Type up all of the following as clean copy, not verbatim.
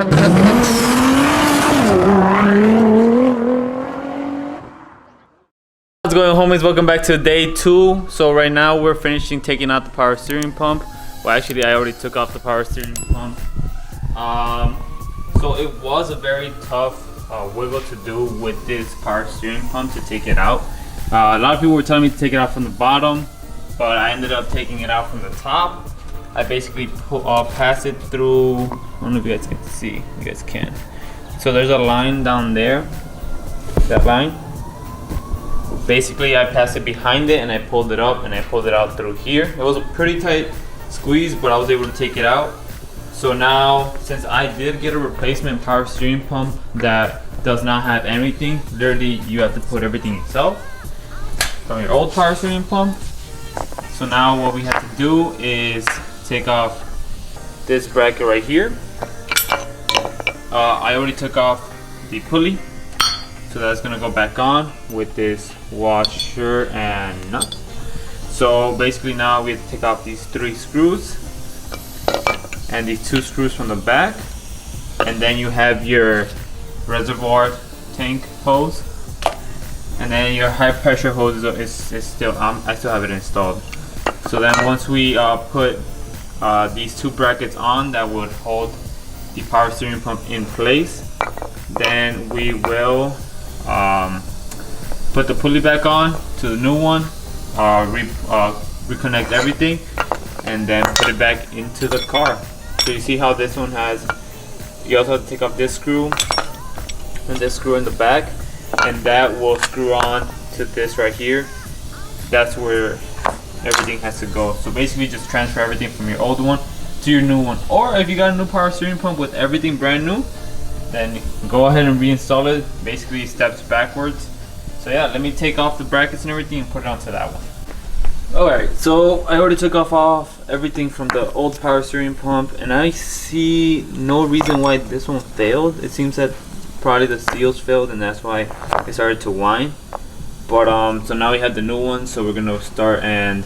What's going on, homies? Welcome back to day 2. So right now we're finishing taking out the power steering pump. Well, actually I already took off the power steering pump. So it was a very tough wiggle to do with this power steering pump to take it out. A lot of people were telling me to take it out from the bottom, but I ended up taking it out from the top. I basically passed it through. I don't know if you guys can see. You guys can. So there's a line down there. That line. Basically, I passed it behind it and I pulled it up and I pulled it out through here. It was a pretty tight squeeze, but I was able to take it out. So now, since I did get a replacement power steering pump that does not have anything, literally you have to put everything yourself from your old power steering pump. So now what we have to do is take off this bracket right here. I already took off the pulley. So that's gonna go back on with this washer and nut. So basically now we have to take off these 3 screws and these 2 screws from the back, and then you have your reservoir tank hose, and then your high pressure hose is still I still have it installed. So then once we put these 2 brackets on that would hold the power steering pump in place, then we will put the pulley back on to the new one, reconnect everything, and then put it back into the car. So you see how this one has, you also have to take off this screw and this screw in the back, and that will screw on to this right here. That's where everything has to go. So basically just transfer everything from your old one to your new one, or if you got a new power steering pump with everything brand new, then go ahead and reinstall it, basically steps backwards. So yeah, let me take off the brackets and everything and put it onto that one. Alright, so I already took off everything from the old power steering pump, and I see no reason why this one failed. It seems that probably the seals failed and that's why it started to whine. But so now we have the new one, so we're gonna start and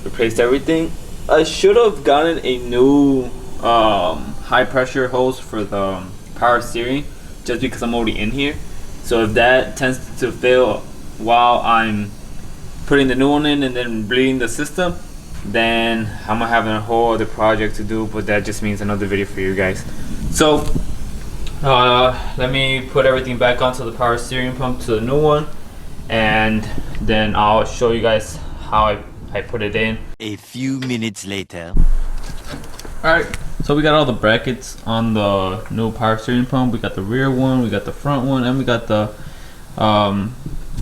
replace everything. I should have gotten a new high pressure hose for the power steering, just because I'm already in here. So if that tends to fail while I'm putting the new one in and then bleeding the system, then I'm gonna have a whole other project to do, but that just means another video for you guys. So let me put everything back onto the power steering pump to the new one, and then I'll show you guys how I put it in. A few minutes later. Alright, so we got all the brackets on the new power steering pump. We got the rear one, we got the front one, and we got the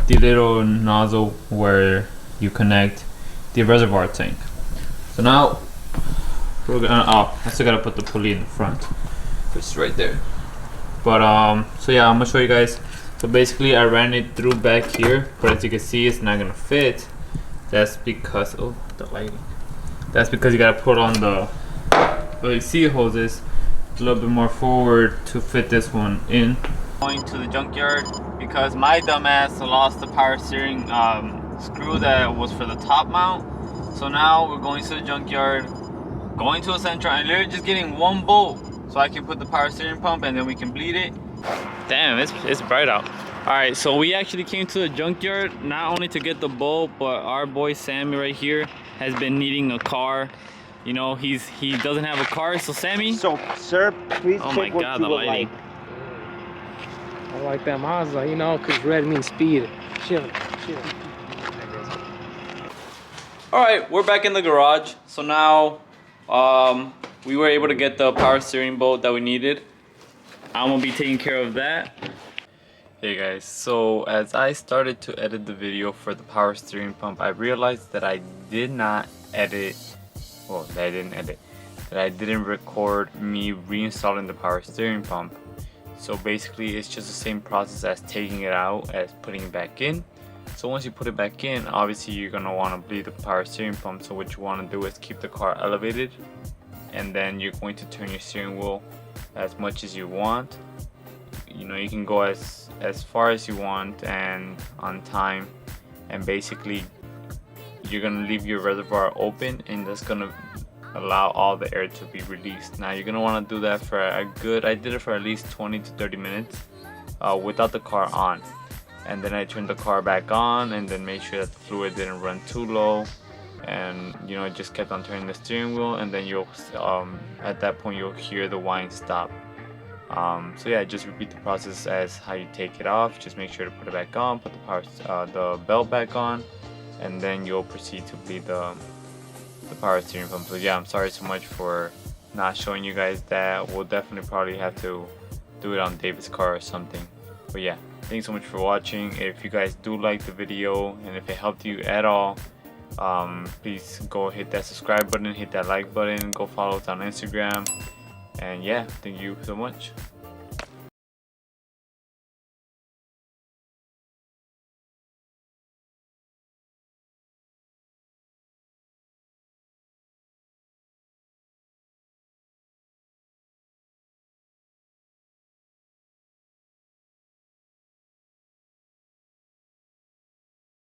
little nozzle where you connect the reservoir tank. So now we're gonna, I still gotta put the pulley in the front, which is right there. But so yeah, I'm gonna show you guys. So basically I ran it through back here, but as you can see it's not gonna fit. That's because, oh, the lighting. That's because you gotta put on the seal hoses a little bit more forward to fit this one in. Going to the junkyard because my dumbass lost the power steering screw that was for the top mount. So now we're going to the junkyard, going to a Central, and literally just getting 1 bolt so I can put the power steering pump and then we can bleed it. Damn, it's bright out. Alright, so we actually came to the junkyard not only to get the bolt, but our boy Sammy right here has been needing a car. You know, he doesn't have a car, so Sammy. So, sir, please oh check my God, the lighting. I like that Mazda, you know, because red means speed. Chill. Alright, we're back in the garage. So now we were able to get the power steering bolt that we needed. I'm gonna be taking care of that. Hey guys, so as I started to edit the video for the power steering pump, I realized that I did not edit, well, that I didn't edit, that I didn't record me reinstalling the power steering pump. So basically it's just the same process as taking it out as putting it back in. So once you put it back in, obviously you're gonna want to bleed the power steering pump. So what you want to do is keep the car elevated, and then you're going to turn your steering wheel as much as you want. You know, you can go as far as you want and on time, and basically you're gonna leave your reservoir open, and that's gonna allow all the air to be released. Now you're gonna want to do that for a good, I did it for at least 20 to 30 minutes without the car on, and then I turned the car back on and then made sure that the fluid didn't run too low, and you know, just kept on turning the steering wheel, and then you'll at that point you'll hear the whine stop. So yeah, just repeat the process as how you take it off. Just make sure to put it back on, put the belt back on, and then you'll proceed to bleed the power steering pump. So yeah, I'm sorry so much for not showing you guys that. We'll definitely probably have to do it on David's car or something. But yeah, thanks so much for watching. If you guys do like the video and if it helped you at all, please go hit that subscribe button, hit that like button, go follow us on Instagram, and yeah, thank you so much.